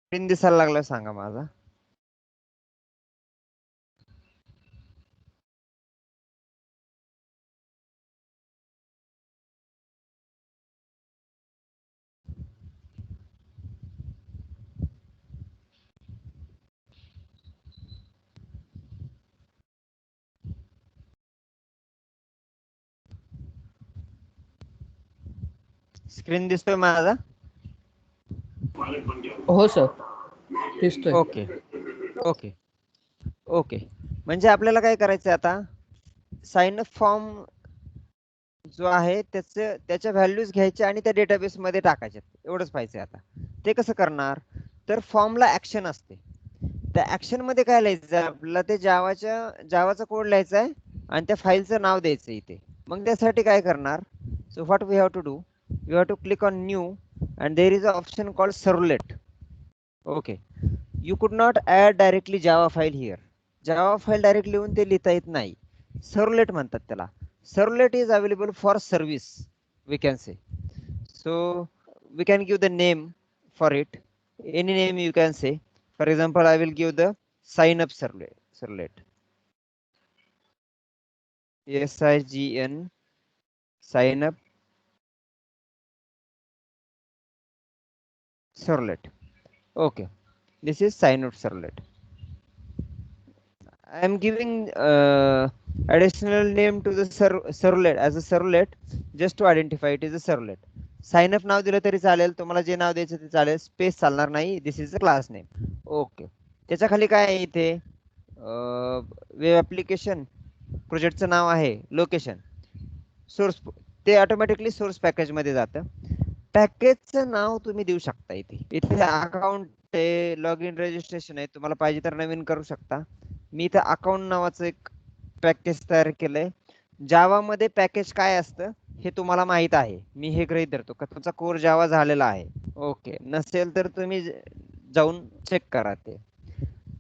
Screen दिसायला लागला सांगा माझा. स्क्रीन दिसतोय माझा? हो सर, दिसतोय. Okay okay okay. म्हणजे आपल्याला काय करायचं आता, साइन अप फॉर्म जो आहे त्याच्या व्हॅल्यूज घ्यायच्या आणि त्या डेटाबेस मध्ये टाकायच्या, एवढंच पाहिजे. आता ते कसं करणार, तर फॉर्मला ऍक्शन असते. त्या ऍक्शन मध्ये काय लिहायचं आपल्याला, ते जावाचा कोड लिहायचा आहे आणि त्या फाईलचं नाव द्यायचं इथे. मग त्यासाठी काय करणार, so what we have to do, we have to click on new and there is a option called servlet. Okay, you could not add directly Java file here. Java file directly लिहून ते लिहिता येत नाही, servlet म्हणतात त्याला. Servlet is available for service, we can say. So we can give the name for it, any name you can say. For example, I will give the sign up servlet, SIGN, sign up servlet. Okay, this is sign up servlet. I am giving additional name to the servlet as a servlet, just to identify it is a servlet. Sign up नाव दिलं तरी चालेल, तुम्हाला जे नाव द्यायचं ते चालेल, space चालणार नाही. This is a class name. Okay, त्याच्या खाली काय आहे इथे, वेब ऍप्लिकेशन, प्रोजेक्टचं नाव आहे, लोकेशन, सोर्स, ते ऑटोमॅटिकली सोर्स पॅकेज मध्ये जातं. पॅकेजचं नाव तुम्ही देऊ शकता इथे. इथे अकाउंट आहे, लॉग इन रजिस्ट्रेशन आहे, तुम्हाला पाहिजे तर नवीन करू शकता. मी इथं अकाउंट नावाचं एक पॅकेज तयार केलंय. जावा मध्ये पॅकेज काय असतं हे तुम्हाला माहित आहे, मी हे गृहीत धरतो का तुमचा कोर जावा झालेला आहे. ओके, नसेल तर तुम्ही जाऊन चेक करा. ते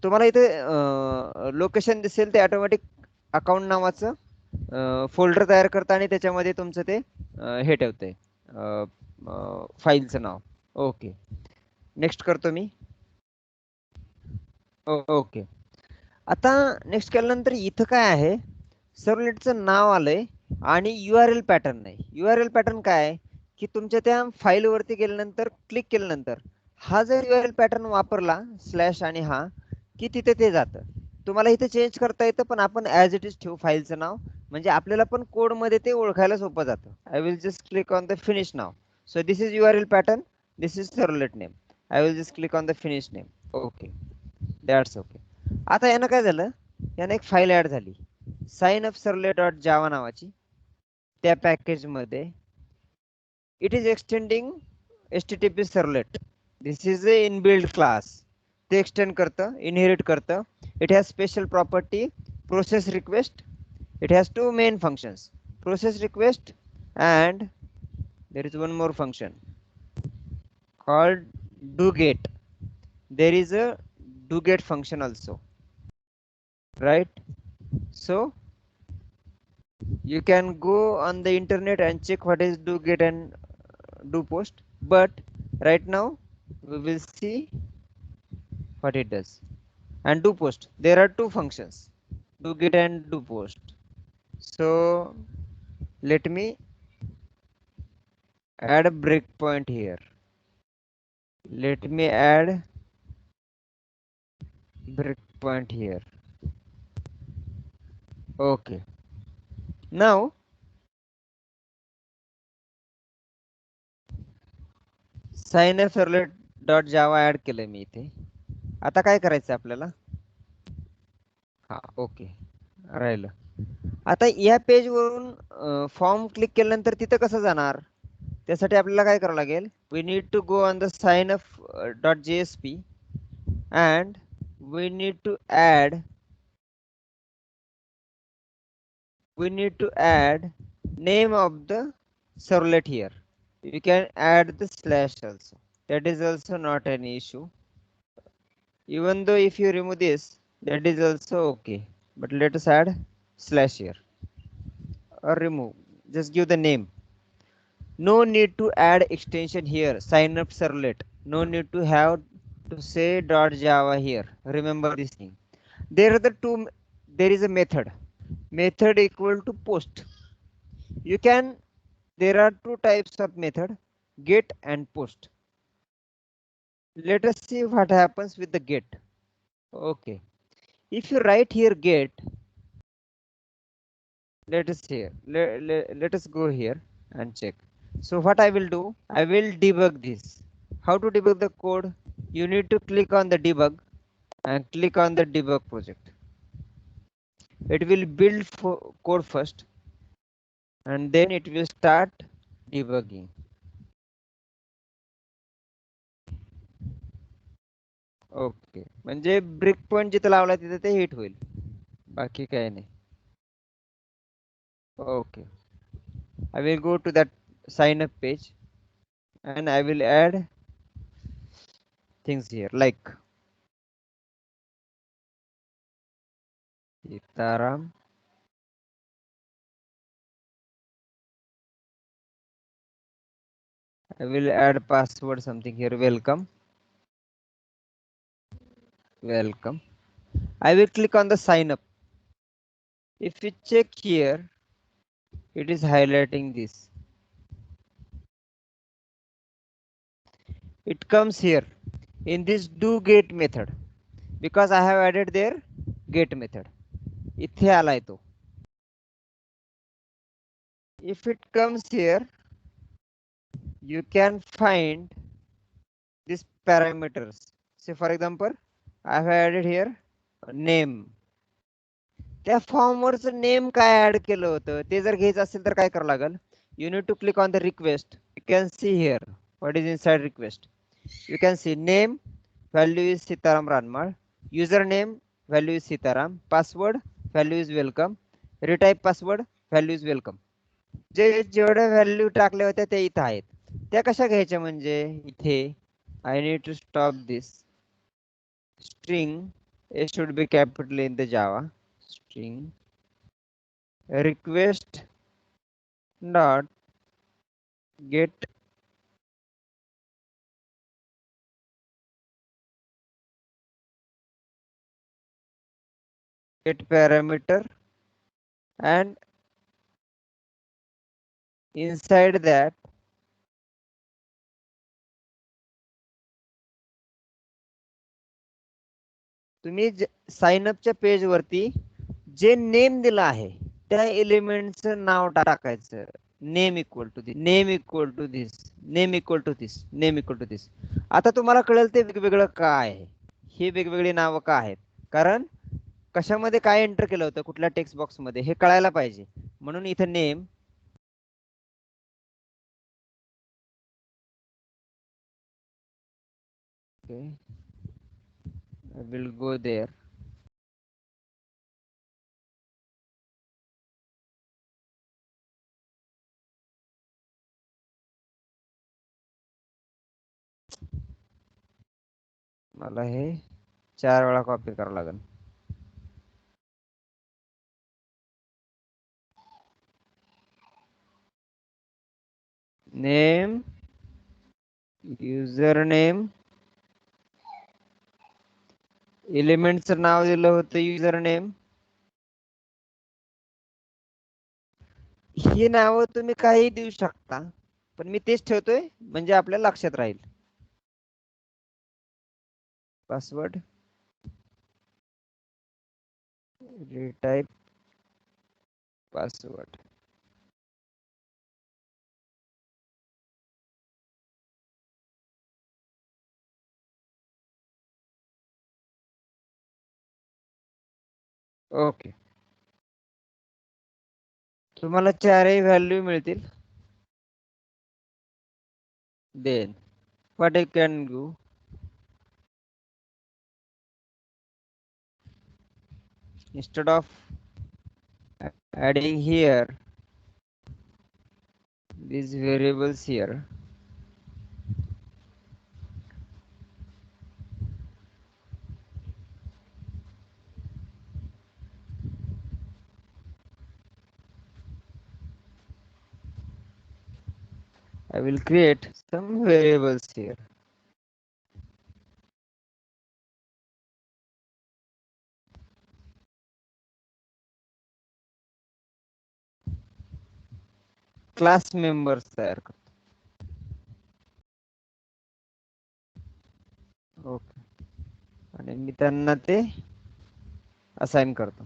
तुम्हाला इथे लोकेशन दिसेल, ते ऑटोमॅटिक अकाउंट नावाचं फोल्डर तयार करतं आणि त्याच्यामध्ये तुमचं ते हे ठेवतंय, फाईलचं नाव. ओके, नेक्स्ट करतो मी. ओके, आता नेक्स्ट केल्यानंतर इथं काय आहे, सर्वलेटचं नाव आलंय आणि URL पॅटर्न नाही. URL पॅटर्न काय आहे की तुमच्या त्या फाईल वरती गेल्यानंतर क्लिक केल्यानंतर हा जर URL पॅटर्न वापरला स्लॅश आणि हा, की तिथे ते जातं. तुम्हाला इथे चेंज करता येतं, पण आपण ऍज इट इज ठेवू फाईलचं नाव, म्हणजे आपल्याला पण कोड मध्ये ते ओळखायला सोपं जातं. I will just click on the finish नाव. So this is URL pattern, this is servlet name. I will just click on the finish name. Okay, that's okay. आता यानं काय झालं, यानं एक फाईल ऍड झाली, sign up servlet dot Java नावाची. त्या पॅकेज मध्ये it is extending HTTP servlet. This is a inbuilt class. ते एक्सटेंड करतं, इनहेरिट करतं. It has special property process request. It has two main functions, process request and there is one more function called doGet. There is a doGet function also, right? So you can go on the internet and check what is doGet and doPost, but right now we will see what it does. And doPost, there are two functions, doGet and doPost. So let me add a breakpoint here. Let me add breakpoint here. Okay, now sign up servlet dot Java add केलंय मी इथे. आता काय करायचं आपल्याला, हा okay राहिलं. आता या पेज वरून फॉर्म क्लिक केल्यानंतर तिथं कसं जाणार, त्यासाठी आपल्याला काय करावं लागेल, we need to go on the sign up dot JSP and we need to add name of the servlet here. You can add the slash also, that is also not an issue. Even though if you remove this, that is also okay, but let us add slash here or remove, just give the name. No need to add extension here, sign up servlet, no need to have to say .java here. Remember this thing. There are the two. There is a method. Method equal to post. You can. There are two types of method: get and post. Let us see what happens with the get. Okay. If you write here get, let us here. Let us go here and check. So what I will do, I will debug this. How to debug the code? You need to click on the debug and click on the debug project. It will build for code first and then it will start debugging. Okay, म्हणजे break point जिथे लावला तिथे ते hit होईल, बाकी काही नाही. Okay, I will go to that sign up page and I will add things here like Sitaram. I will add password something here. Welcome. Welcome. I will click on the sign up. If you check here, it is highlighting this. It comes here in this do get method because I have added their get method. इथे आलाय तो. If it comes here, you can find these parameters. Say for example, I have added here name. त्या form वरचं name काय add केलं होतं ते जर घ्यायचं असेल तर काय करावं लागेल? You need to click on the request. You can see here what is inside request. You can see name, value is Sitaram Ranmal, username, value is Sitaram, password, value is welcome, retype password, value is welcome. जे जेवढ्या value टाकल्या होत्या त्या इथं आहेत. त्या कशा घ्यायच्या म्हणजे इथे I need to stop this. String it should be capital in the Java. String request dot get parameter and inside that तुम्ही साइन अपच्या पेज वरती जे नेम दिला आहे त्या एलिमेंटचं नाव टाकायचं. Name equal to this, name equal to this, name equal to this, name equal to this. आता तुम्हाला कळेल ते वेगवेगळं काय आहे, ही वेगवेगळी नावं का आहेत, कारण कशामध्ये काय एंटर केलं होतं कुठल्या टेक्स्ट बॉक्स मध्ये हे कळायला पाहिजे, म्हणून इथं name. Okay, I will go there. मला हे 4 वेळा कॉपी करावं लागेल. नेम, युजर नेम, एलिमेंटचं नाव दिलं होतं युजर नेम. ही नावं तुम्ही काही देऊ शकता, पण मी तेच ठेवतोय म्हणजे आपल्या लक्षात राहील. Password, retype password. ओके, तुम्हाला 4ही व्हॅल्यू मिळतील. Then what I can do, instead of adding here these variables here, I will create some variables here. Class members तयार करतो. ओके, आणि मी त्यांना ते असाइन करतो.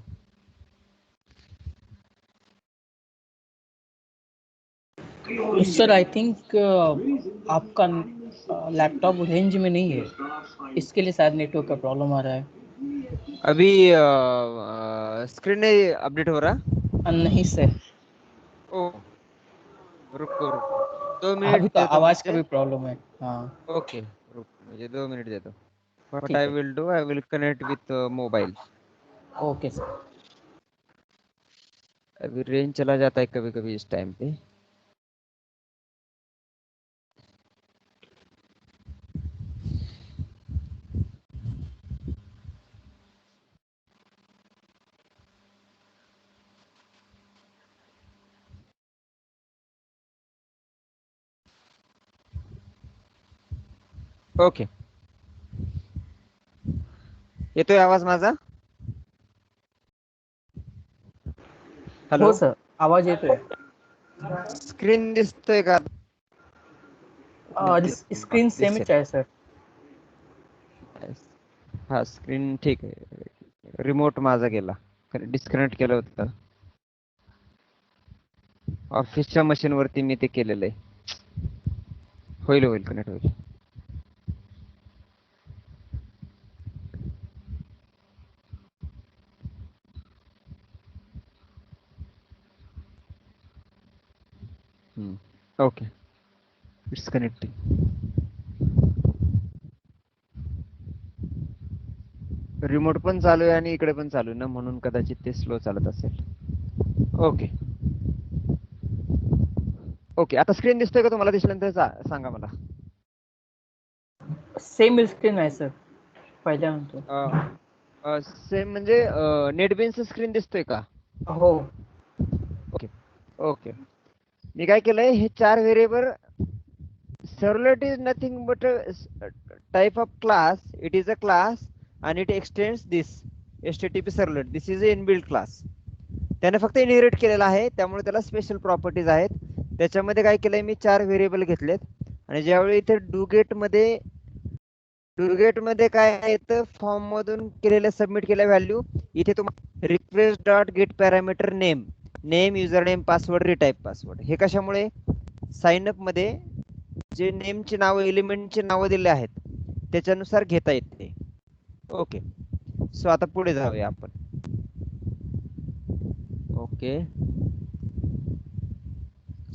सर आई थिंक आपका लैपटॉप रेंज में नहीं है, इसके लिए शायद नेटवर्क का प्रॉब्लम आ रहा है. अभी स्क्रीन नहीं अपडेट हो रहा. नहीं सर, ओ, रुको रुको, 2 मिनट अभी तो दे दो आवाज का मुझे. भी प्रॉब्लम है. हाँ ओके, रुक, मुझे 2 मिनट दे दो. What ठीक I है. will do, I will connect with mobile. Okay sir. अभी रेंज चला जाता है कभी कभी इस टाइम पे. ओके, येतोय आवाज माझा? हो हॅलो, सर, आवाज येतोय. स्क्रीन दिसतोय का? स्क्रीन सेमच आहे सर. हा, स्क्रीन ठीक आहे. रिमोट माझा गेला, डिस्कनेक्ट केलं होतं. ऑफिसच्या मशीन वरती मी ते केलेलं आहे. होईल होईल, कनेक्ट होईल. Okay, it's connecting. रिमोट पण चालू आहे आणि इकडे पण चालू आहे ना, म्हणून कदाचित ते स्लो चालत असेल. ओके ओके, आता स्क्रीन दिसतोय का तुम्हाला? दिसल्यानंतर सांगा मला. सेम स्क्रीन आहे सर, पहिल्यानंतर. सेम म्हणजे नेटबिन्स स्क्रीन दिसतोय का? हो. ओके ओके, मी काय केलंय, हे 4 variable. Servlet is nothing but type of class. It is a class and it extends this http servlet. This is a inbuilt class. त्याने फक्त इनहेरिट केलेला आहे, त्यामुळे त्याला स्पेशल प्रॉपर्टीज आहेत. त्याच्यामध्ये काय केलंय, मी 4 व्हेरिएबल घेतलेत. आणि ज्यावेळी इथे डूगेट मध्ये काय येतं, फॉर्म मधून केलेल्या सबमिट केलेल्या व्हॅल्यू इथे तुम्हाला request dot get parameter name, user name, password, retype password. हे कशामुळे, साइन अप मध्ये जे नेमची नाव, एलिमेंटची नावं दिले आहेत त्याच्यानुसार घेता येते. ओके, सो आता पुढे जाऊया आपण. ओके,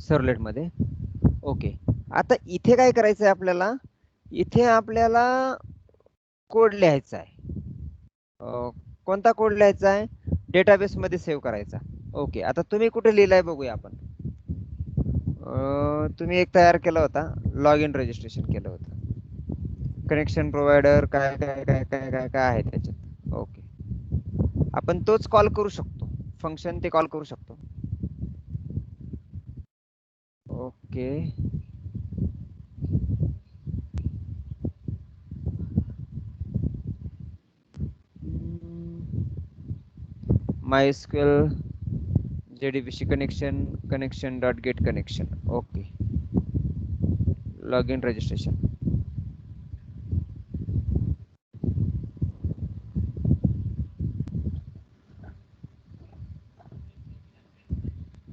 सर्वलेट मध्ये. ओके, आता इथे काय करायचं आहे आपल्याला, इथे आपल्याला कोड लिहायचा आहे. कोणता कोड लिहायचा आहे? डेटाबेस मध्ये सेव्ह करायचा. ओके, आता तुम्ही कुठे लिहिलाय बघूया आपण. तुम्ही एक तयार केला होता, लॉग इन रजिस्ट्रेशन केलं होतं. कनेक्शन प्रोव्हायडर काय काय काय काय काय काय आहे त्याच्यात. ओके, आपण तोच कॉल करू शकतो, फंक्शन ते कॉल करू शकतो. Okay, MySQL JDBC connection dot get connection. Okay, log in registration.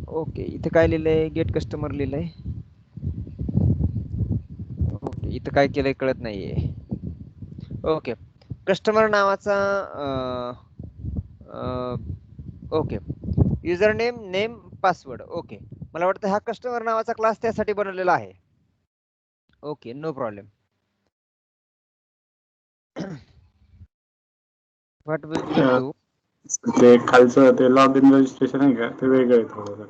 Okay, इथे काय लिहिलंय, गेट कस्टमर लिहिलंय. ओके, इथं काय केलंय कळत नाहीये. ओके, कस्टमर नावाचा okay, user name, password. Okay, मला वाटतं हा कस्टमर नावाचा क्लास त्यासाठी बनवलेला आहे. Okay, no problem. What we will do, ते खालचं ते लॉग इन रजिस्ट्रेशन आहे का, ते वेगळं आहे थोडं.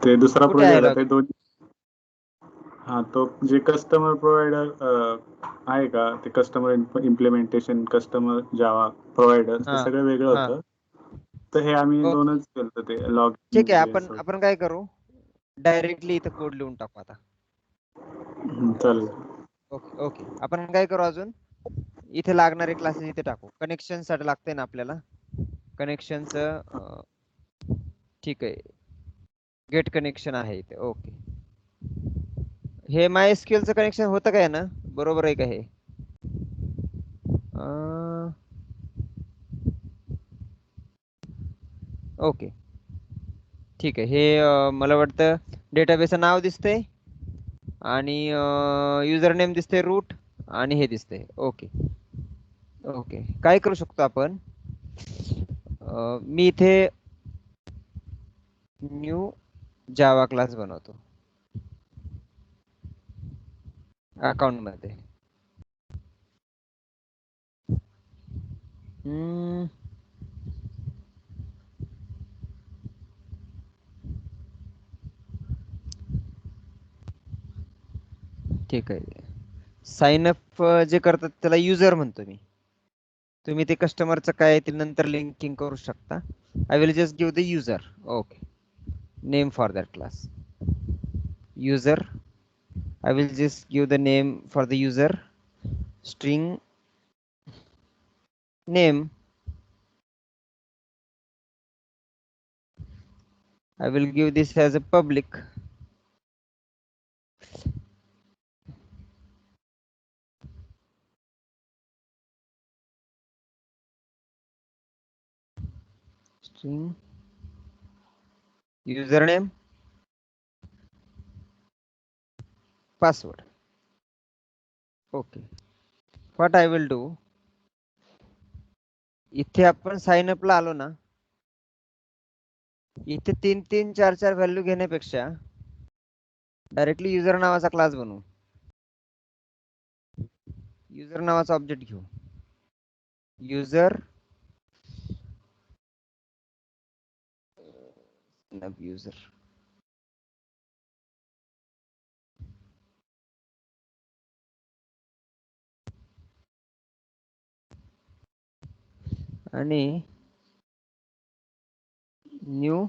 ते दुसरा कुठे आहे प्रोजेक्ट आहे लॉग? ते दोन. हा, तो जे कस्टमर प्रोव्हायडर आहे का, ते कस्टमर इम्प्लिमेंटेशन, कस्टमर जावा प्रोव्हायडर, ते हा सगळं वेगळं हा, होतं. तर हे आम्ही ओके दोनच केलं, ते लॉग ठीक आहे. इन. आपण काय करू, डायरेक्टली इथं कोड लिहून टाकू आता. चालेल. ओके ओके, आपण काय करू, अजून इथे लागणारे क्लासेस इथे टाकू. कनेक्शन साठी लागते ना आपल्याला, कनेक्शनच. ठीक आहे, गेट कनेक्शन आहे इथे. ओके, हे MySQL चं कनेक्शन होतं काय ना, बरोबर आहे का हे? ओके, ठीक आहे. हे मला वाटतं डेटाबेसचं नाव दिसतंय आणि युजर नेम दिसतंय रूट आणि हे दिसतंय. ओके ओके, काय करू शकतो आपण? मी इथे न्यू जावा क्लास बनवतो अकाउंट मध्ये. ठीक आहे. साइन अप जे करतात त्याला युजर म्हणतो मी. तुम्ही ते कस्टमरचं काय ते नंतर लिंकिंग करू शकता. I will just give the user. Okay, name for that class user. I will just give the name for the user, string name. I will give this as a public. String username, password. Okay, what I will do, इथे आपण sign up ला आलो ना, इथे 3 3 4 4 value घेण्यापेक्षा directly user नावाचा class बनवू. User नावाचा ऑब्जेक्ट घेऊ. युजर युजर आणि न्यू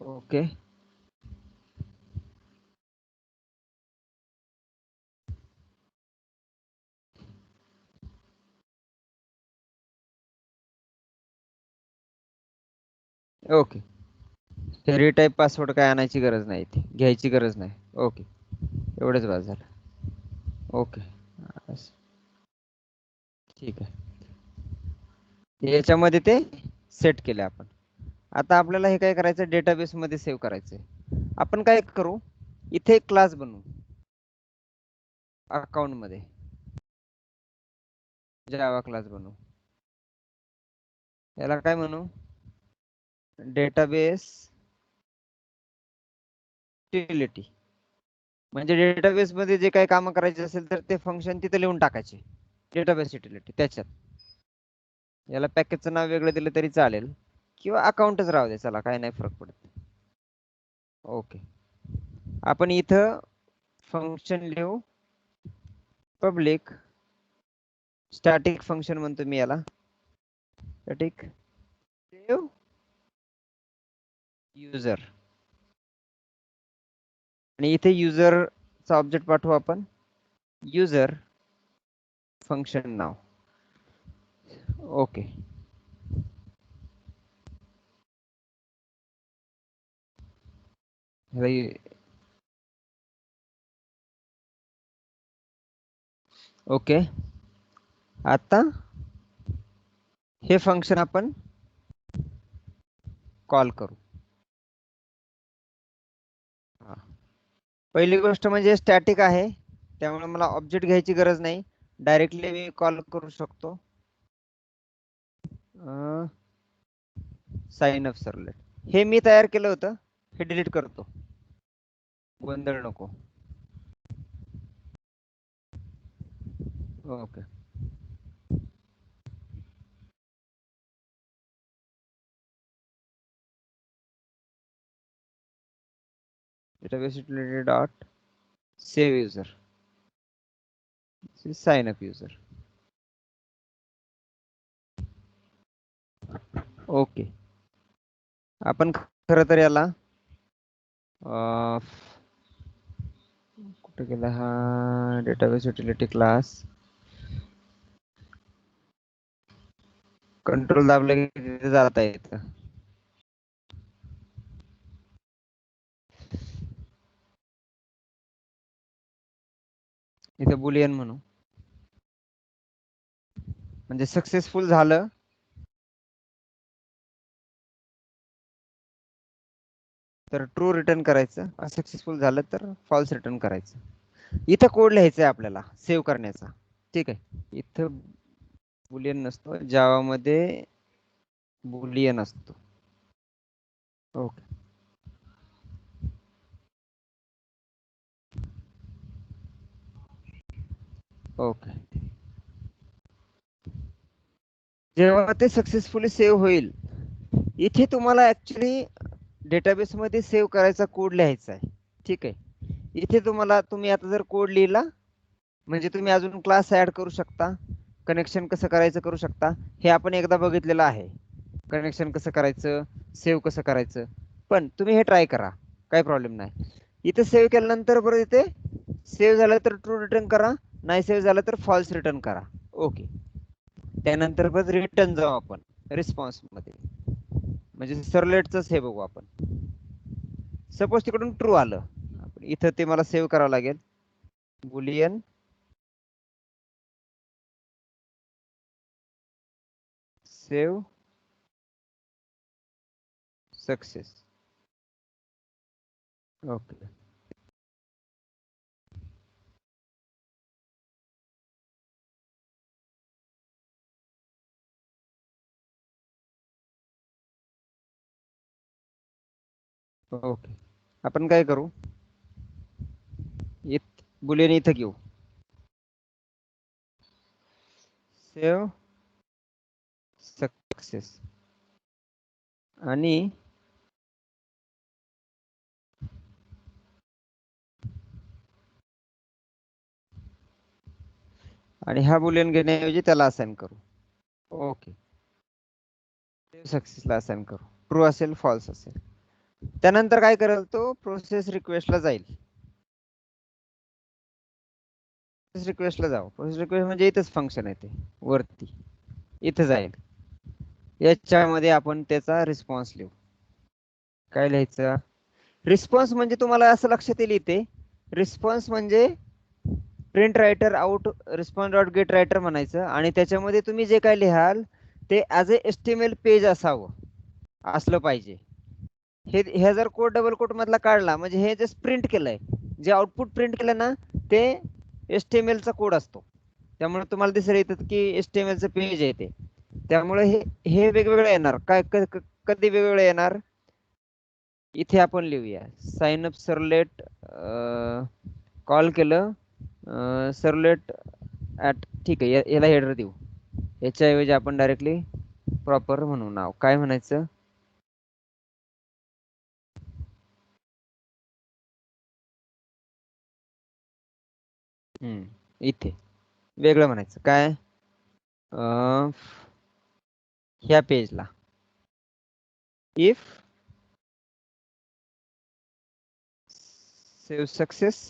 ओके. ओके, रिटाईप पासवर्ड काय आणायची गरज नाही, इथे घ्यायची गरज नाही. ओके, एवढंच बस झालं. ओके, ठीक आहे. याच्यामध्ये ते सेट केले आपण. आता आपल्याला हे काय करायचं, डेटाबेस मध्ये सेव्ह करायचंय. आपण काय करू, इथे एक क्लास बनवू अकाउंट मध्ये, जावा क्लास बनवू. याला काय म्हणू, डेटाबेस युटिलिटी. म्हणजे डेटाबेस मध्ये जे काही काम करायचे असेल तर ते फंक्शन तिथे लिहून टाकायचे. डेटाबेस युटिलिटी त्याच्यात. याला पॅकेजचं नाव वेगळं दिलं तरी चालेल किंवा अकाउंटच राहू दे, चला काय नाही फरक पडत. ओके, आपण इथं फंक्शन लिहू पब्लिक. स्टॅटिक फंक्शन म्हणतो मी याला, स्टॅटिक सेव्ह युजर. आणि इथे युजरचा ऑब्जेक्ट पाठवू आपण, युजर फंक्शन नाव. Okay, okay. आता हे फंक्शन आपण कॉल करू. पहिली गोष्ट म्हणजे स्टॅटिक आहे, त्यामुळे मला ऑब्जेक्ट घ्यायची गरज नाही, डायरेक्टली मी कॉल करू शकतो. साइन अप सर्वलेट हे मी तयार केलं होतं, हे डिलीट करतो, गोंधळ नको. Okay, database utility dot save user, sign up user. Okay, आपण खरं तर याला कुठे गेला हा डेटाबेस युटिलिटी क्लास, कंट्रोल दाबलं की तिथे जाता येतं. इथे बुलियन म्हणू, म्हणजे सक्सेसफुल झालं तर ट्रू रिटर्न करायचं, अनसक्सेसफुल झालं तर फॉल्स रिटर्न करायचं. इथं कोड लिहायचा आहे आपल्याला सेव्ह करण्याचा. ठीक आहे, इथं बुलियन नसतो, जावा मध्ये बुलियन असतो. ओके. ओके, जेव्हा ते सक्सेसफुली सेव्ह होईल, इथे तुम्हाला ऍक्च्युली डेटाबेस मध्ये सेव्ह करायचा कोड लिहायचा आहे. ठीक आहे, इथे तुम्ही आता जर कोड लिहिला म्हणजे तुम्ही अजून क्लास ऍड करू शकता, कनेक्शन कसं करायचं करू शकता. हे आपण एकदा बघितलेलं आहे, कनेक्शन कसं करायचं, सेव्ह कसं करायचं. पण तुम्ही हे ट्राय करा, काही प्रॉब्लेम नाही. इथे सेव्ह केल्यानंतर बरं इथे सेव्ह झालं तर ट्रू रिटर्न करा, नाही सेव्ह झालं तर फॉल्स रिटर्न करा. ओके, त्यानंतर परत रिटर्न जाऊ आपण रिस्पॉन्स मध्ये, म्हणजे सर्लेटच हे बघू आपण. सपोज तिकडून ट्रू आलं, इथं ते मला सेव्ह करावं लागेल, Boolean save success. Okay, okay. आपण काय करू, बुलियन इथं घेऊ, सेव्ह सक्सेस, आणि हा बुलियन घेण्याऐवजी त्याला असाइन करू. ओके, सक्सेसला असाइन करू, ट्रू असेल फॉल्स असेल. त्यानंतर काय करेल तो, प्रोसेस रिक्वेस्टला जाईल. रिक्वेस्टला जाऊ, प्रोसेस रिक्वेस्ट म्हणजे इथेच फंक्शन आहे ते वरती, इथे जाईल. याच्यामध्ये आपण त्याचा रिस्पॉन्स लिहू. काय लिहायचं, रिस्पॉन्स म्हणजे तुम्हाला असं लक्षात येईल इथे, रिस्पॉन्स म्हणजे print writer out response dot gate writer म्हणायचं, आणि त्याच्यामध्ये तुम्ही जे काय लिहाल ते ऍज ए HTML पेज असावं, असलं पाहिजे. हे जर कोड डबल कोट मधला काढला म्हणजे हे जे प्रिंट केलंय, जे आउटपुट प्रिंट केलं ना, ते HTML चा कोड असतो. त्यामुळे तुम्हाला दिसेल इथं की HTML चं पेज आहे ते. त्यामुळे हे वेगवेगळे येणार. कधी वेगवेगळे येणार, इथे आपण लिहूया साइन अप सर्लेट, कॉल केलं सर्लेट ऍट, ठीक आहे, याला हेडर देऊ. याच्याऐवजी आपण डायरेक्टली प्रॉपर म्हणू, नाव काय म्हणायचं, इथे वेगळं म्हणायचं काय, ह्या पेजला if save success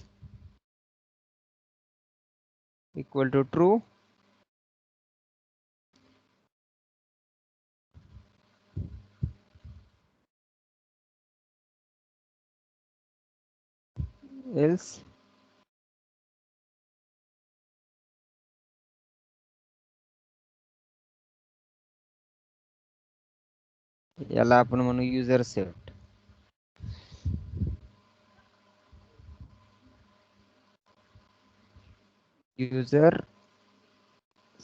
equal to true, else याला आपण म्हणू user saved. User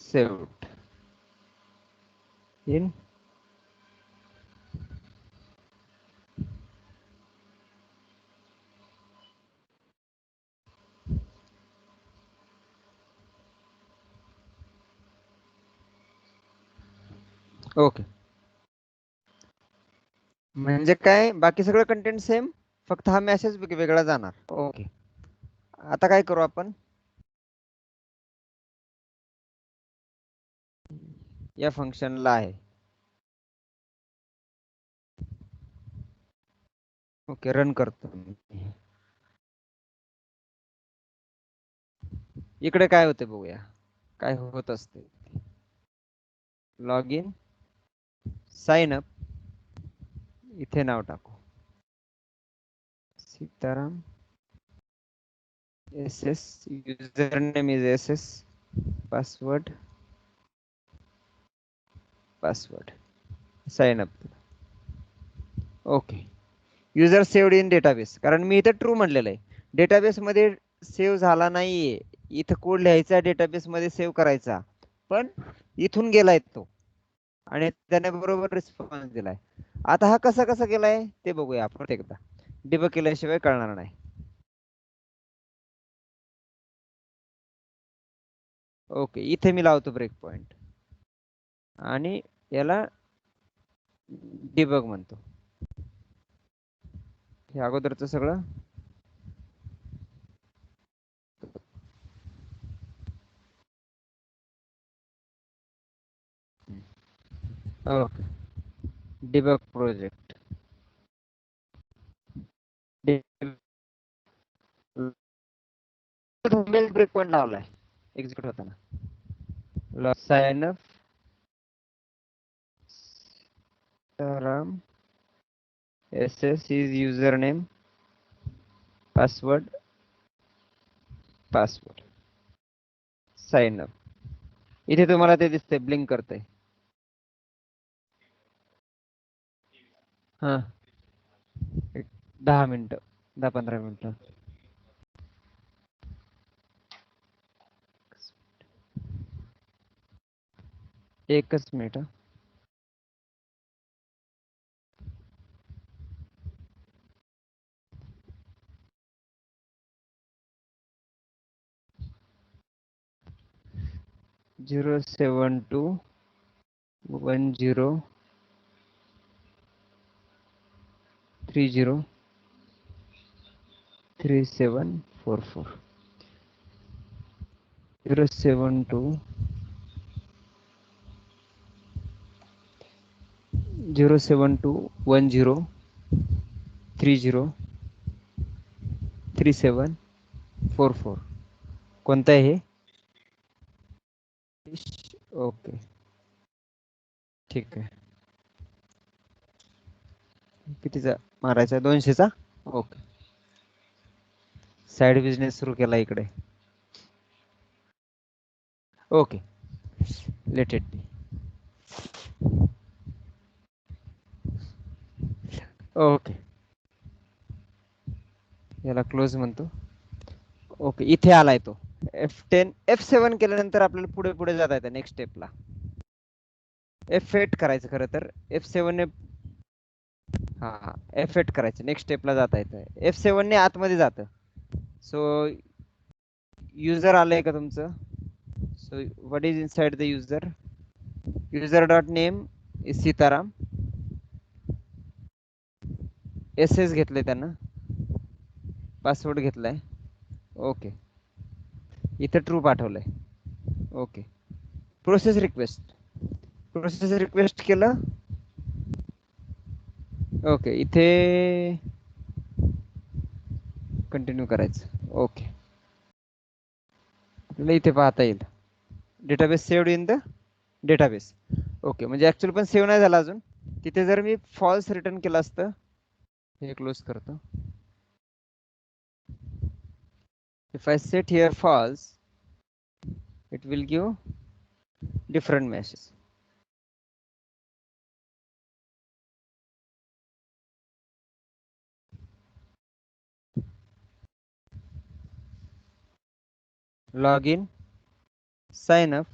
saved in okay. म्हणजे काय, बाकी सगळं कंटेंट सेम, फक्त हा मेसेज वेगळा जाणार. ओके, आता काय करू आपण, या फंक्शनला आहे. ओके, रन करतो. इकडे काय होते बघूया, काय होत असते. लॉग इन साइन अप, इथे नाव टाकू Sitaram SS, user name is SS, password sign up. Okay. User saved in database, कारण मी इथे ट्रू म्हणलेलं आहे. डेटाबेस मध्ये सेव्ह झाला नाहीये, इथं कोड लिहायचा डेटाबेस मध्ये सेव्ह करायचा, पण इथून गेलाय तो आणि त्याने बरोबर रिस्पॉन्स दिलाय. आता हा कसा कसा केलाय ते बघूया आपण एकदा, डिबग केल्याशिवाय कळणार नाही. ओके, इथे मी लावतो ब्रेक पॉइंट आणि याला डिबग म्हणतो. हे अगोदरचं सगळं okay. Debug project break point लावलाय एक्झिक्यूट होताना. Sign up Ram SS is username, password sign up. इथे तुम्हाला ते दिसतंय ब्लिंक करतंय. हा, 10 मिनिटं, 10-15 मिनिटं. एकच मिनिट. 07210303744. 07210303744. कोणतं आहे हे? ओके, ठीक आहे. कितीचा मारायचा? 200चा. ओके. साइड बिझनेस सुरू केला इकडे. Okay, let it be. Okay, याला क्लोज म्हणतो. ओके, इथे आलाय तो. F10 F7 केल्यानंतर आपल्याला पुढे पुढे जाता येतं नेक्स्ट स्टेपला. F8 करायचं खरं तर. F7 ने हा F8 करायचं, नेक्स्ट स्टेपला जाता येतं. F7 ने आतमध्ये जातं. सो युजर आलंय का तुमचं? So what is inside the user? User dot name is Sitaram. SS घेतलंय त्यानं, पासवर्ड घेतलाय. ओके, इथं ट्रू पाठवलंय. ओके, प्रोसेस रिक्वेस्ट केलं. ओके, इथे कंटिन्यू करायचं. ओके, आपल्याला इथे पाहता येईल database saved in the database. Okay, म्हणजे ऍक्च्युअली पण सेव्ह नाही झाला अजून. तिथे जर मी फॉल्स रिटर्न केलं असतं, हे क्लोज करतो. If I set here false, it will give different message. Login, sign up.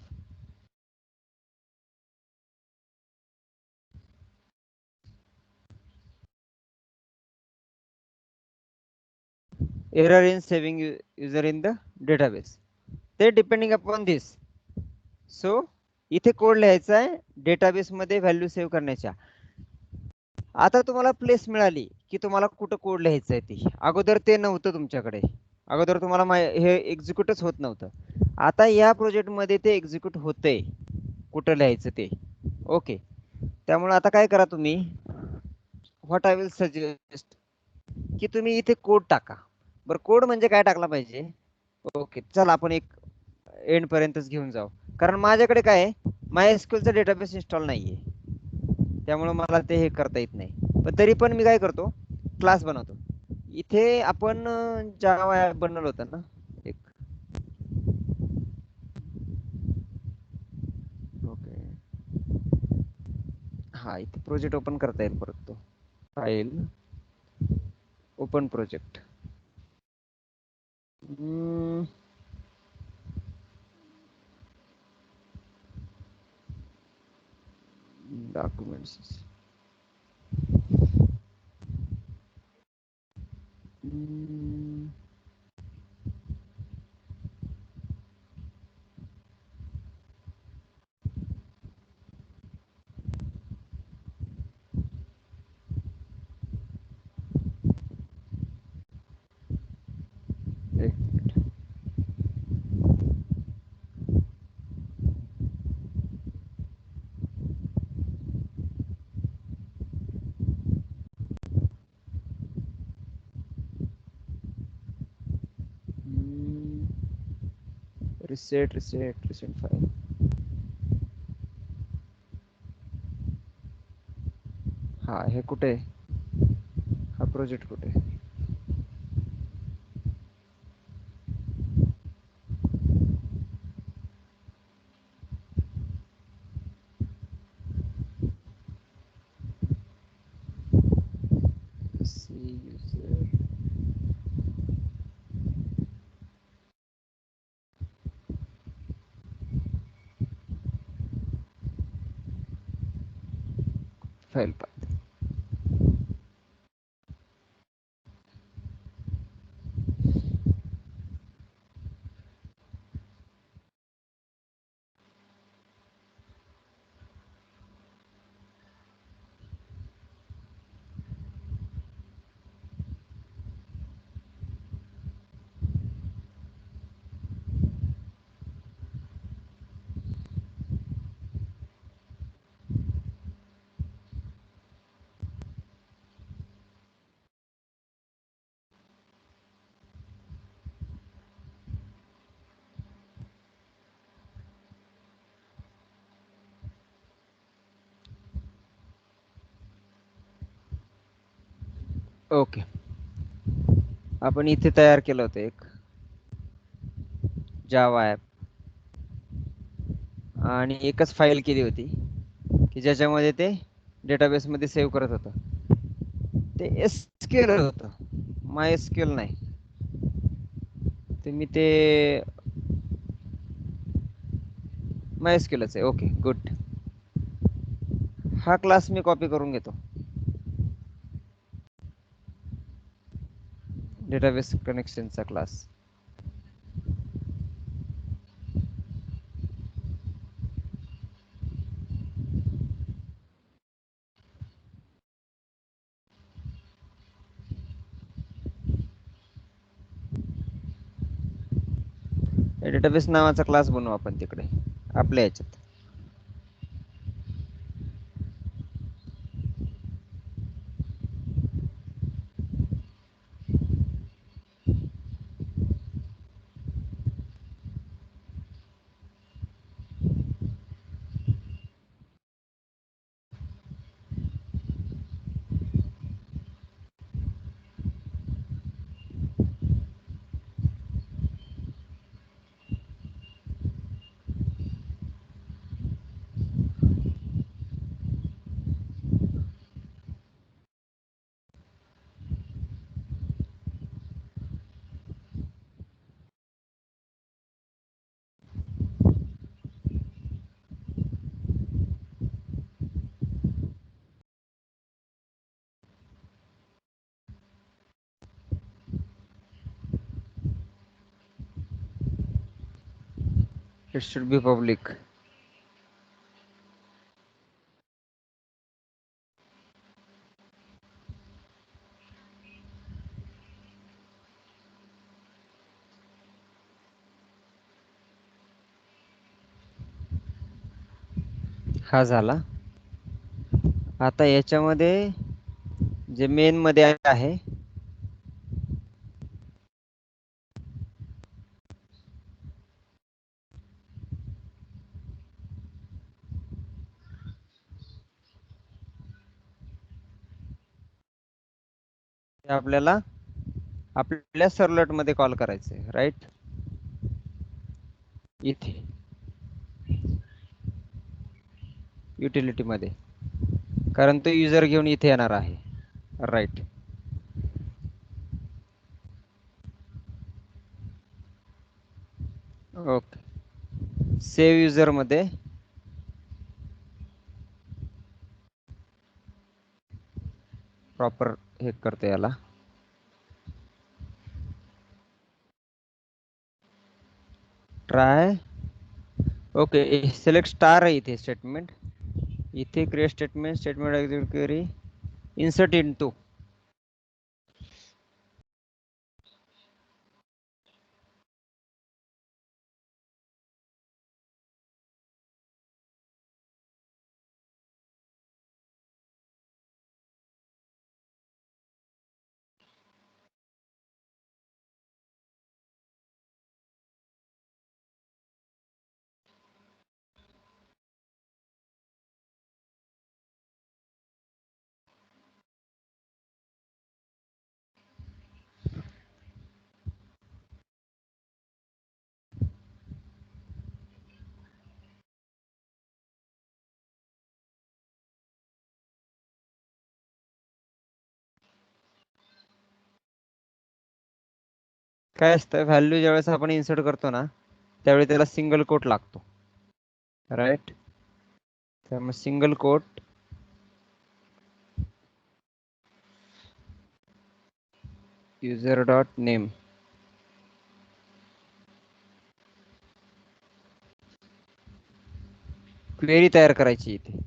Error in saving user in the database. ते डिपेंडिंग अपॉन दिस. सो इथे कोड लिहायचा आहे डेटाबेस मध्ये व्हॅल्यू सेव्ह करण्याच्या. आता तुम्हाला प्लेस मिळाली की तुम्हाला कुठं कोड लिहायचं आहे ते. अगोदर ते नव्हतं तुमच्याकडे, अगोदर तुम्हाला हे एक्झिक्यूटच होत नव्हतं. आता या प्रोजेक्ट मध्ये ते एक्झिक्यूट होतंय, कुठं लिहायचं ते. ओके, त्यामुळे आता काय करा तुम्ही, व्हॉट आय विल सजेस्ट, की तुम्ही इथे कोड टाका. बरं, कोड म्हणजे काय टाकला पाहिजे? ओके, चला आपण एक एंड पर्यंतच घेऊन जाऊ, कारण माझ्याकडे काय आहे, MySQL चा डेटाबेस इन्स्टॉल नाहीये. त्यामुळे मला ते हे करता येत नाही. पण तरी पण मी काय करतो, क्लास बनवतो. इथे आपण जावा ऍप बनवलं होतं ना एक. ओके, हा इथे प्रोजेक्ट ओपन करता येईल परत. तो फाईल ओपन प्रोजेक्ट, डॉक्युमेंट्स, एक minute. Reset reset recent file. हा हे कुठे आहे? हा प्रोजेक्ट कुठे आहे? C user. File path. Okay, आपण इथे तयार केलं होतं एक जावा ऍप, आणि एकच फाईल केली होती की ज्याच्यामध्ये ते डेटाबेस मध्ये सेव्ह करत होतं. ते एसक्यूएल होतं, माय एसक्यूएल नाही. तुम्ही ते माय एसक्यूएलच आहे. Okay good. हा क्लास मी कॉपी करून घेतो, डेटाबेस कनेक्शनचा क्लास. डेटाबेस नावाचा क्लास बनवू आपण तिकडे आपल्या ह्याच्यात. It should be public. हा झाला. आता याच्यामध्ये जे मेन मध्ये आहे हे आपल्याला आपल्या सर्वलेट मध्ये कॉल करायचंय, राईट? इथे युटिलिटी मध्ये, कारण तो युजर घेऊन इथे येणार आहे, राईट? ओके, सेव्ह युजर मध्ये प्रॉपर हे करतो याला. ट्राय. ओके, सिलेक्ट स्टार आहे इथे स्टेटमेंट. इथे create statement execute query, insert into. काय असतं, व्हॅल्यू ज्यावेळेस आपण इन्सर्ट करतो ना, त्यावेळी त्याला सिंगल कोट लागतो, राईट? त्यामुळे single quote user dot name, query तयार करायची इथे.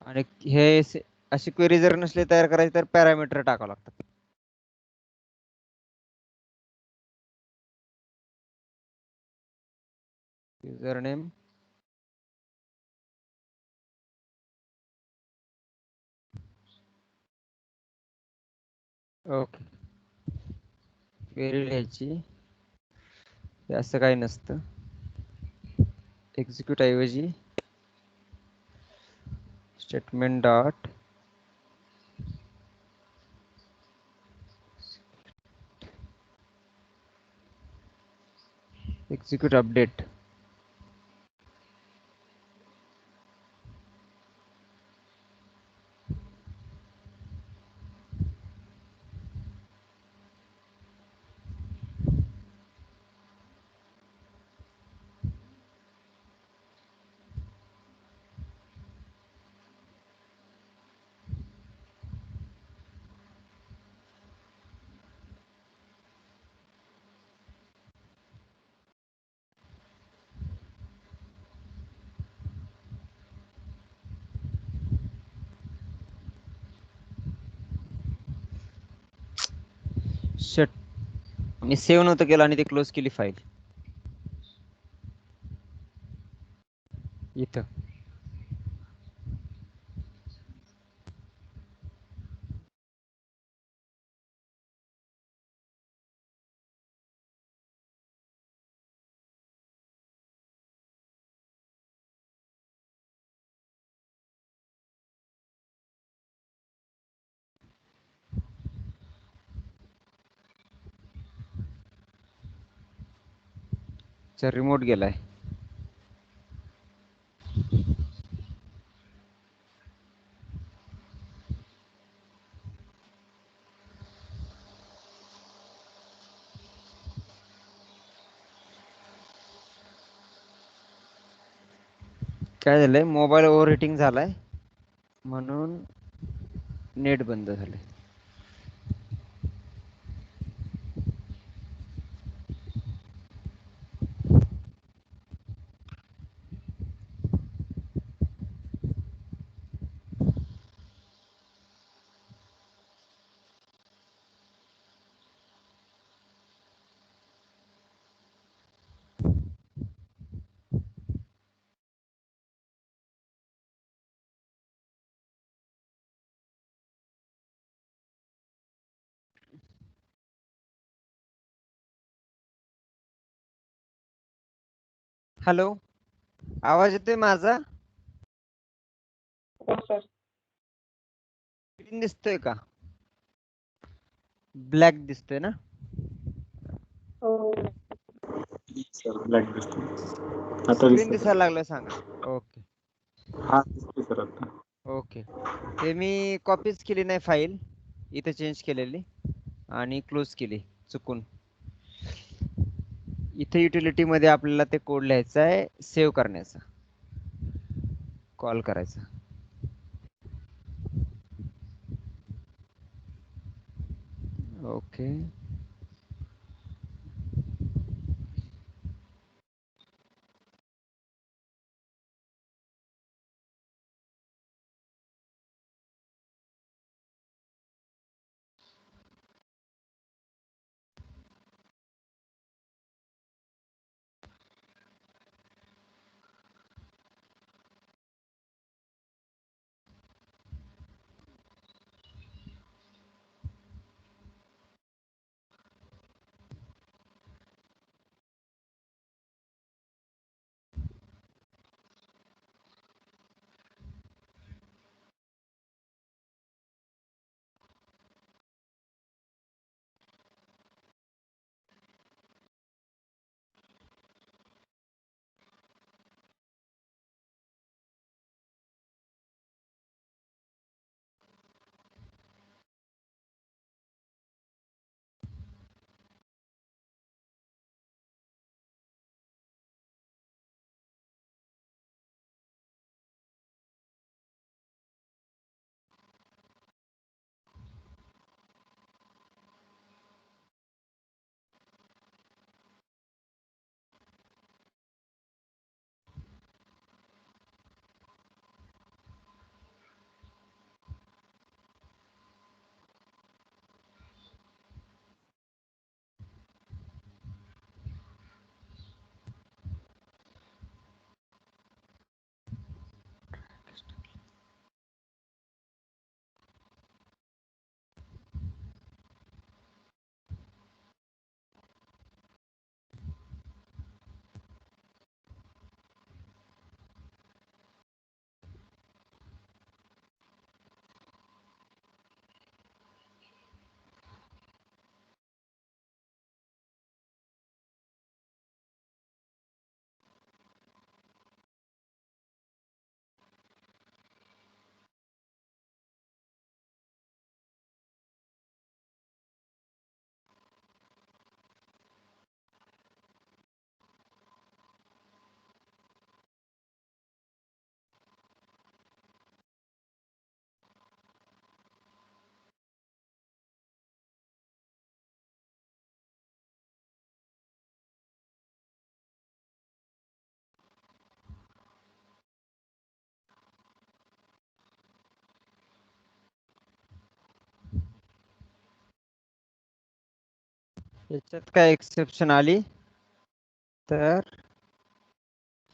आणि अशी क्वेरी जर नसली तयार करायची तर पॅरामीटर टाकावं लागतं. युजर नेम, ओके, क्वेरी लिहायची. हे असं काही नसतं, एक्झिक्यूट ऐवजी statement dot execute update. Shut, मी सेव्ह नव्हतं केलं आणि ते क्लोज केली फाईल इथं. रिमोट गेलाय. काय झालंय, मोबाईल ओव्हर हिटिंग झालाय म्हणून नेट बंद झालंय. हॅलो, आवाज येतोय माझा? हो सर. स्क्रीन दिसतोय का? ब्लॅक दिसतोय ना? हो. सर ब्लॅक दिसतो. आता स्क्रीन दिसतोय. दिसायला लागलं सांगा. ओके हा दिसतोय सर आता. ओके. ते मी कॉपीच केली नाही फाईल, इथे चेंज केलेली आणि क्लोज केली चुकून. इथे युटिलिटी मध्ये आपल्याला ते कोड लिहायचा आहे, सेव्ह करण्याचा, कॉल करायचा. ओके. याच्यात काय एक्सेप्शन आली तर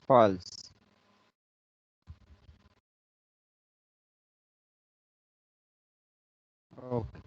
फॉल्स. ओके.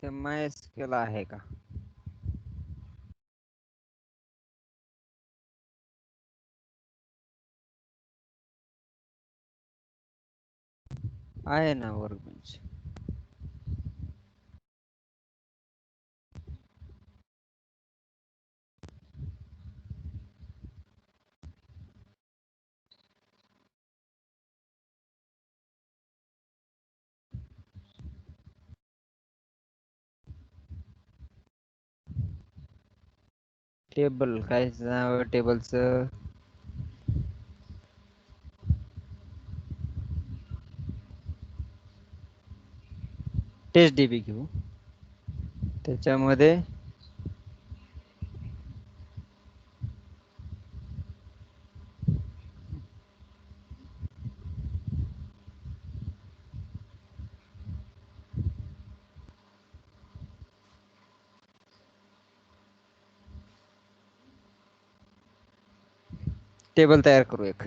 ते MySQL आहे का? आहे ना वर्कबेंच. टेबल काय नाव टेबलचं? टेस्ट डीबी घेऊ. त्याच्यामध्ये टेबल तयार करू एक.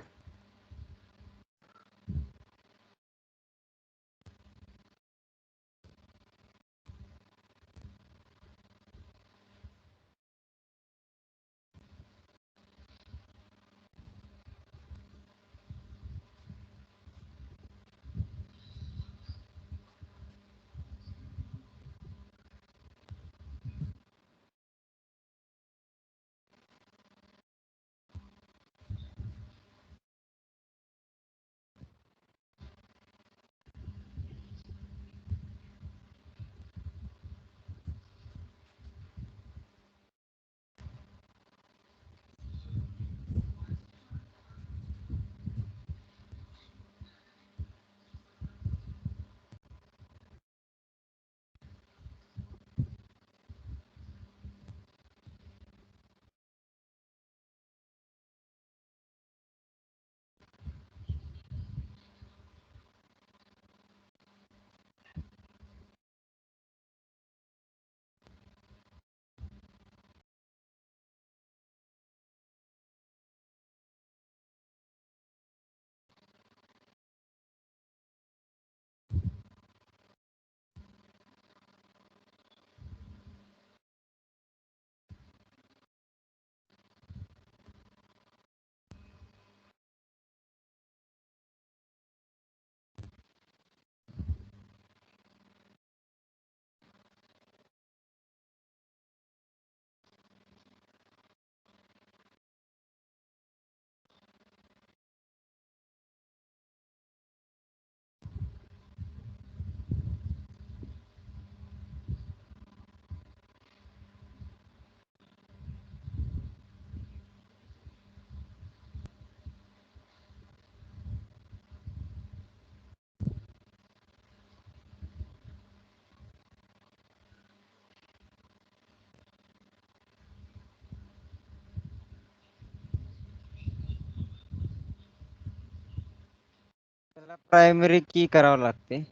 त्याला प्रायमरी की करावं लागते.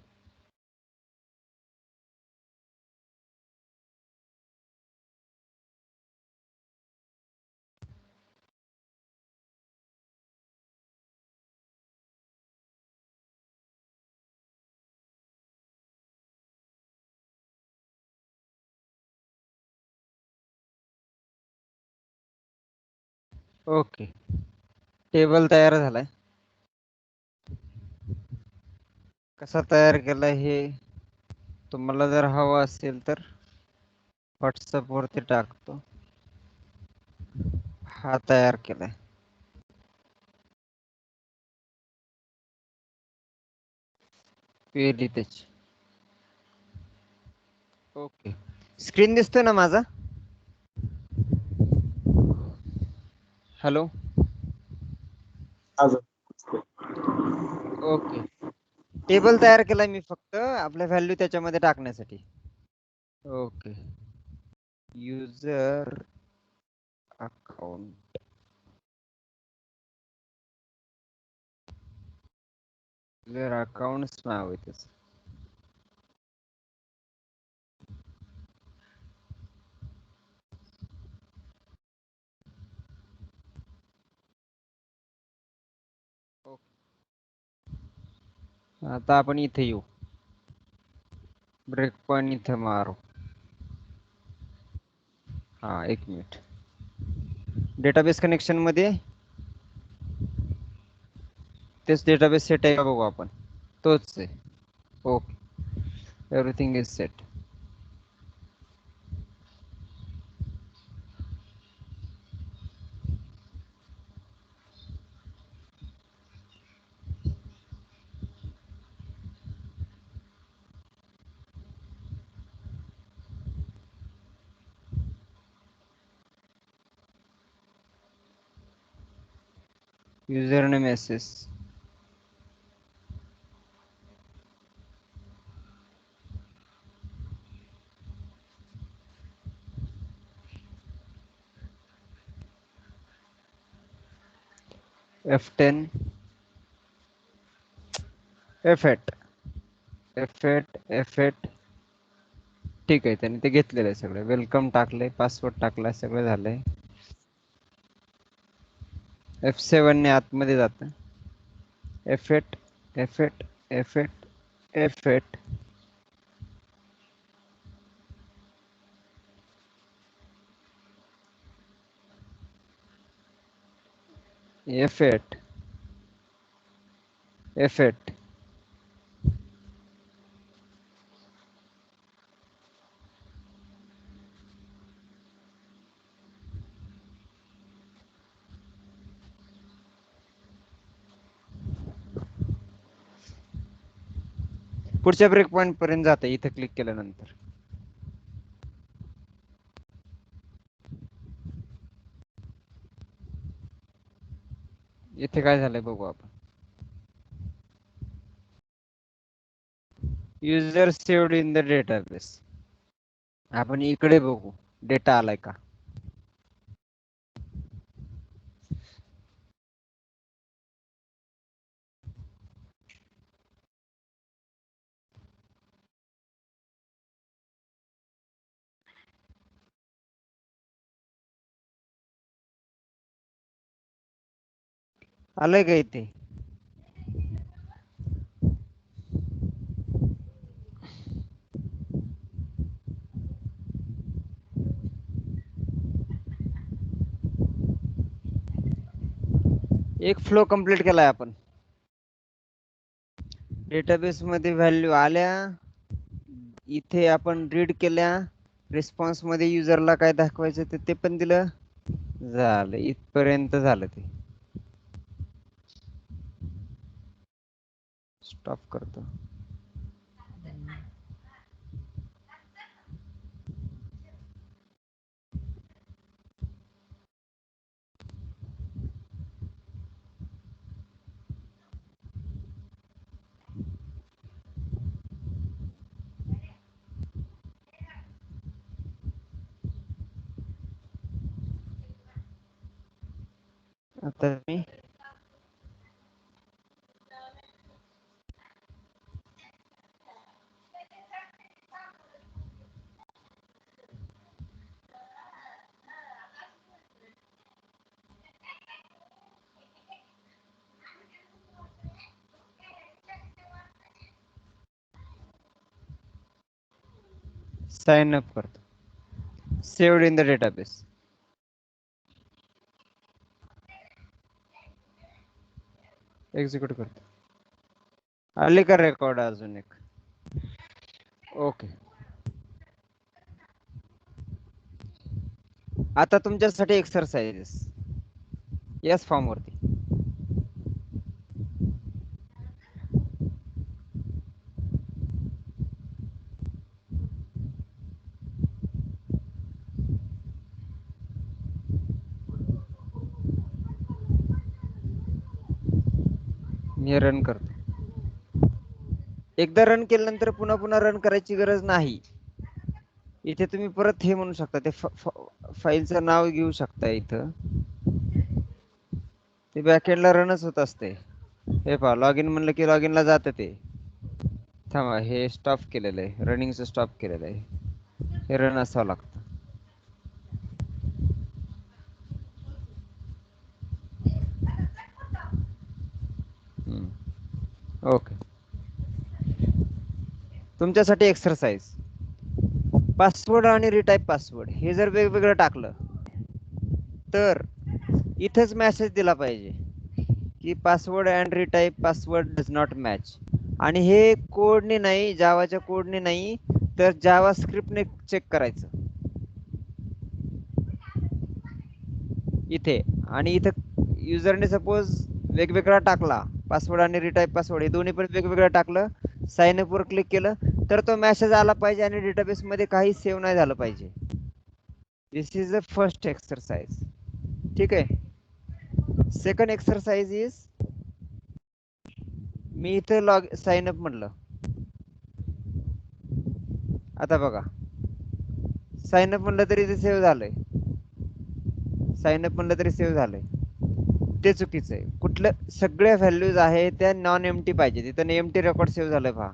ओके, टेबल तयार झालाय. कसा तयार केला हे तुम्हाला जर हवं असेल तर व्हॉट्सअप वरती टाकतो. हा तयार केलाय. क्वेरी त्याची. ओके, स्क्रीन दिसतोय ना माझा? हॅलो. ओके, टेबल तयार केलाय मी फक्त आपल्या व्हॅल्यू त्याच्यामध्ये टाकण्यासाठी. ओके, युजर अकाउंट अकाउंट नाव आहे त्याचं. आता आपण इथे येऊ, ब्रेक पॉइंट इथे मारू. हा, एक मिनिट. डेटाबेस कनेक्शन मध्ये तेच डेटाबेस सेट आहे का बघू आपण. तोच आहे. Okay, everything is set. User name SS. F10 F8 F8 ठीक आहे, त्यांनी ते घेतलेलं आहे सगळं. वेलकम टाकले, पासवर्ड टाकला, सगळं झालंय. F7 ने आतमध्ये जात. F8 F8 F8 F8 F8 F8 पुढच्या ब्रेक पॉइंट पर्यंत जाते इथे क्लिक केल्यानंतर. इथे काय झालंय बघू आपण. User saved in the database. आपण इकडे बघू डेटा आलाय का. आलंय का इथे. एक फ्लो कंप्लीट केलाय आपण. डेटाबेस मध्ये व्हॅल्यू आल्या, इथे आपण रीड केल्या, रिस्पॉन्स मध्ये युजरला काय दाखवायचं ते पण दिलं. झालं, इथपर्यंत झालं. ते स्टॉप करतो. आता मी साइन अप करतो. Saved in the database. Execute करतो. आले का रेकॉर्ड अजून एक. ओके. आता तुमच्यासाठी एक्सरसाइजेस याच फॉर्म वरती. मी रन करतो. एकदा रन केल्यानंतर पुन्हा पुन्हा रन करायची गरज नाही. इथे तुम्ही परत हे म्हणू शकता, ते फाईलचं नाव घेऊ शकता. इथं ते बॅकएंडला रनच होत असते. हे पहा, लॉग इन म्हणलं की लॉग इनला जातं ते. थांबा, हे स्टॉप केलेलं आहे, रनिंगचं स्टॉप केलेलं आहे. हे रन असावं लागतं. ओके. तुमच्यासाठी एक्सरसाइज. पासवर्ड आणि रिटाईप पासवर्ड हे जर वेगवेगळं टाकलं तर इथेच मेसेज दिला पाहिजे की password and retype password does not match. आणि हे कोडने नाही, जावाच्या कोडने नाही, तर जावा स्क्रिप्टने चेक करायचं इथे. आणि इथं युजरने सपोज वेगवेगळा टाकला पासवर्ड आणि रिटाईप पासवर्ड, हे दोन्ही पण वेगवेगळं टाकलं, साइन अप वर क्लिक केलं तर तो मेसेज आला पाहिजे आणि डेटाबेस मध्ये काही सेव्ह नाही झालं पाहिजे. दिस इज द फर्स्ट एक्सरसाइज. ठीक आहे. सेकंड एक्सरसाइज इज, मी इथे लॉग साइन अप म्हणलं. आता बघा, साइन अप म्हणलं तरी ते सेव्ह झालंय. साइन अप म्हणलं तरी सेव्ह झालंय. ते चुकीचं आहे. कुठलं, सगळ्या व्हॅल्यूज आहे त्या नॉन एम्प्टी पाहिजे. तिथं एम्प्टी रेकॉर्ड सेव्ह झालंय पहा.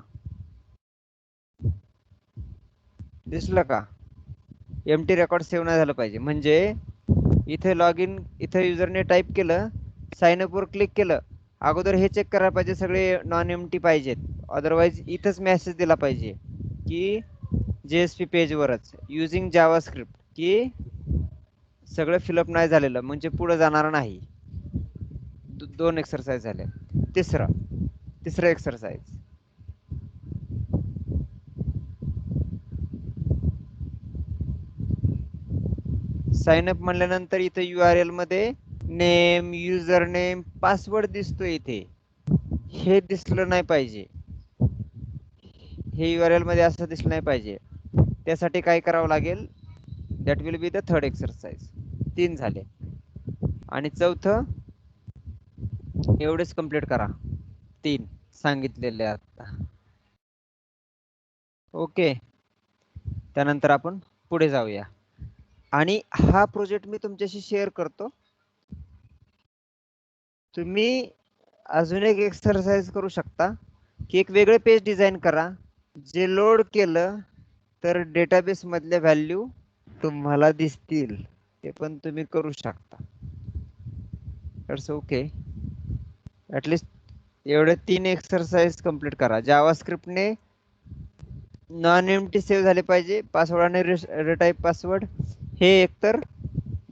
दिसलं का? एम्प्टी रेकॉर्ड सेव्ह नाही झालं पाहिजे. म्हणजे इथे लॉग इन, इथे युजरने टाईप केलं, साइन अप वर क्लिक केलं, अगोदर हे चेक करायला पाहिजे सगळे नॉन एम्प्टी पाहिजेत. अदरवाईज इथंच मेसेज दिला पाहिजे की JSP पेजवरच युजिंग जावास्क्रिप्ट, की सगळं फिलअप नाही झालेलं, म्हणजे पुढे जाणार नाही. दोन एक्सरसाइज झाले. तिसरं एक्सरसाइज, साइन अप म्हणल्यानंतर इथे URL मध्ये नेम, युजर नेम, पासवर्ड दिसतोय इथे. हे दिसलं नाही पाहिजे. हे URL मध्ये असं दिसलं नाही पाहिजे. त्यासाठी काय करावं लागेल? That will be the third exercise. 3 झाले. आणि चौथं एवढेच कंप्लीट करा. 3 सांगितलेले आता. ओके, त्यानंतर आपण पुढे जाऊया. आणि हा प्रोजेक्ट मी तुमच्याशी शेअर करतो. तुम्ही अजून एक एक्सरसाइज करू शकता, की एक वेगळे पेज डिझाईन करा, जे लोड केलं तर डेटाबेस मधल्या व्हॅल्यू तुम्हाला दिसतील. ते पण तुम्ही करू शकता. It's okay. ऍटलिस्ट एवढे 3 एक्सरसाइज कंप्लीट करा. जावास्क्रिप्टने नॉन एम्प्टी सेव्ह झाले पाहिजे, पासवर्ड आणि रिटाईप पासवर्ड हे एकतर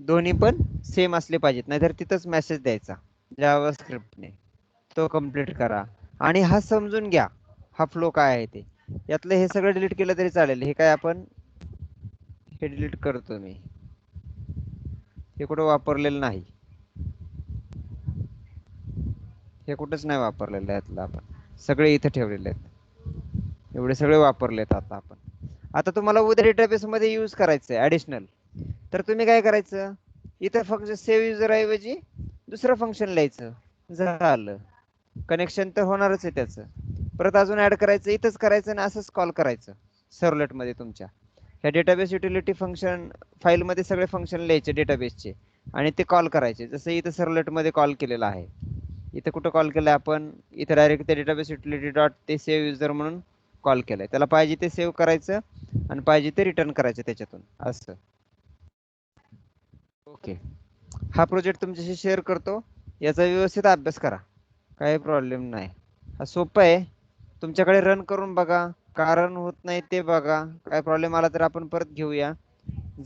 दोन्ही पण सेम असले पाहिजेत, नाहीतर तिथंच मेसेज द्यायचा जावास्क्रिप्टने. तो कंप्लीट करा. आणि हा समजून घ्या हा फ्लो काय आहे ते. यातलं हे सगळं डिलीट केलं तरी चालेल. हे काय आपण हे डिलीट करतो मी. हे कुठं वापरलेलं नाही. हे कुठंच नाही वापरलेलं आहे. यातलं आपण सगळे इथे ठेवलेले आहेत. एवढे सगळे वापरलेत आता आपण. आता तुम्हाला उद्या डेटाबेस मध्ये यूज करायचं आहे ऍडिशनल, तर तुम्ही काय करायचं, इथं फक्त सेव्ह युजर ऐवजी दुसरं फंक्शन लिहायचं. झालं. कनेक्शन तर होणारच आहे त्याचं. परत अजून ऍड करायचं, इथंच करायचं आणि असंच कॉल करायचं सर्वलेट मध्ये तुमच्या. ह्या डेटाबेस युटिलिटी फंक्शन फाईल मध्ये सगळे फंक्शन लिहायचे डेटाबेसचे आणि ते कॉल करायचे. जसं इथं सर्वलेट मध्ये कॉल केलेला आहे. इथं कुठं कॉल केलं आपण, इथं डायरेक्ट ते डेटाबेस युटिलिटी डॉट ते सेव्ह युजर म्हणून कॉल केलाय. त्याला पाहिजे ते सेव्ह करायचं आणि पाहिजे ते रिटर्न करायचं त्याच्यातून असं. ओके, हा प्रोजेक्ट तुमच्याशी शेअर करतो. याचा व्यवस्थित अभ्यास करा, काही प्रॉब्लेम नाही. हा सोपं आहे. तुमच्याकडे रन करून बघा, कारण होत नाही ते बघा. काय प्रॉब्लेम आला तर आपण परत घेऊया.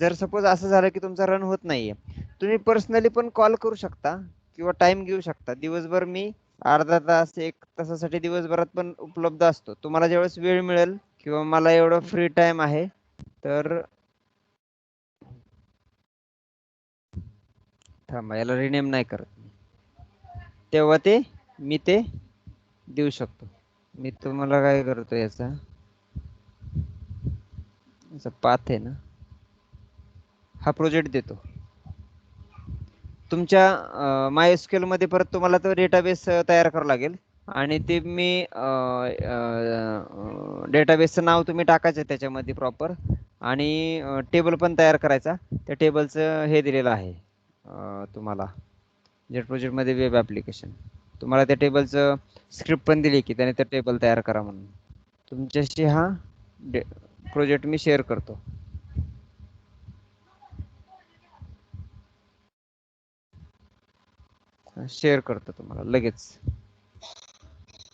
जर सपोज असं झालं की तुमचा रन होत नाहीये, तुम्ही पर्सनली पण कॉल करू शकता किंवा टाइम घेऊ शकता. दिवसभर मी अर्धा तास 1 तासासाठी दिवसभरात पण उपलब्ध असतो. तुम्हाला ज्यावेळेस वेळ मिळेल किंवा मला एवढं फ्री टाइम आहे तर थांबा, याला रिनेम नाही करत, तेव्हा ते मी ते देऊ शकतो. मी तुम्हाला काय करतो, याचा पाथ आहे ना, हा प्रोजेक्ट देतो. तुमच्या MySQL मध्ये परत तुम्हाला तो डेटाबेस तयार करावा लागेल आणि ते मी डेटाबेसचं नाव तुम्ही टाकायचं त्याच्यामध्ये प्रॉपर आणि टेबल पण तयार करायचा. त्या टेबलचं हे दिलेलं आहे तुम्हाला जेट प्रोजेक्ट मध्ये वेब ऍप्लिकेशन. तुम्हाला त्या टेबलचं स्क्रिप्ट पण दिली की त्याने ते टेबल तयार करा म्हणून. तुमच्याशी हा प्रोजेक्ट मी शेअर करतो. शेअर करतो तुम्हाला लगेच.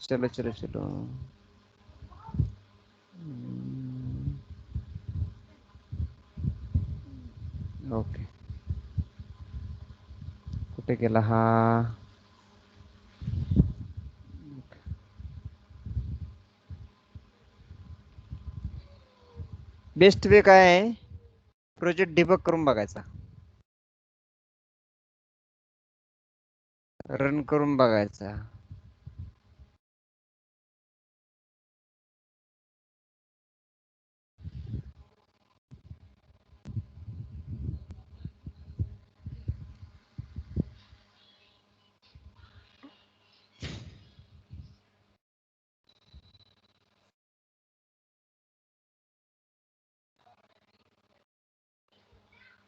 चलो चलो चलो. ओके, कुठे गेला हा? बेस्ट वे काय आहे, प्रोजेक्ट डिबग करून बघायचा, रन करून बघायचा.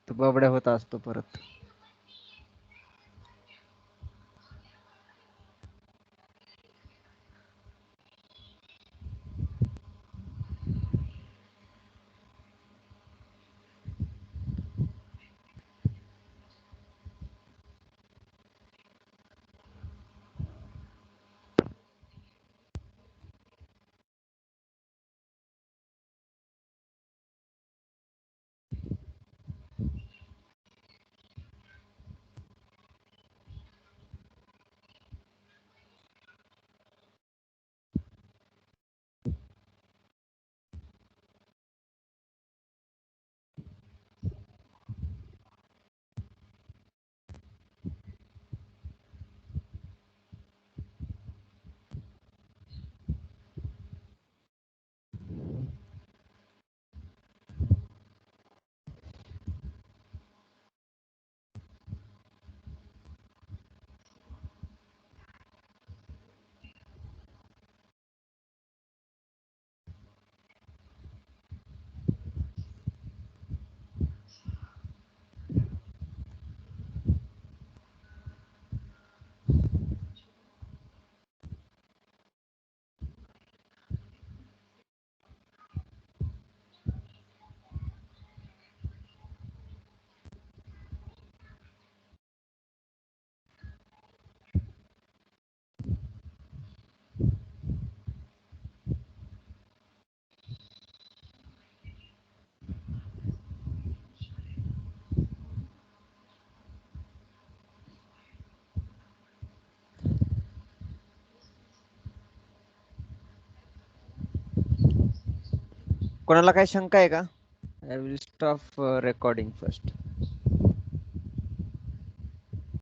तो बबड्या होत असतो परत. कोणाला काही शंका आहे का? I will stop recording first.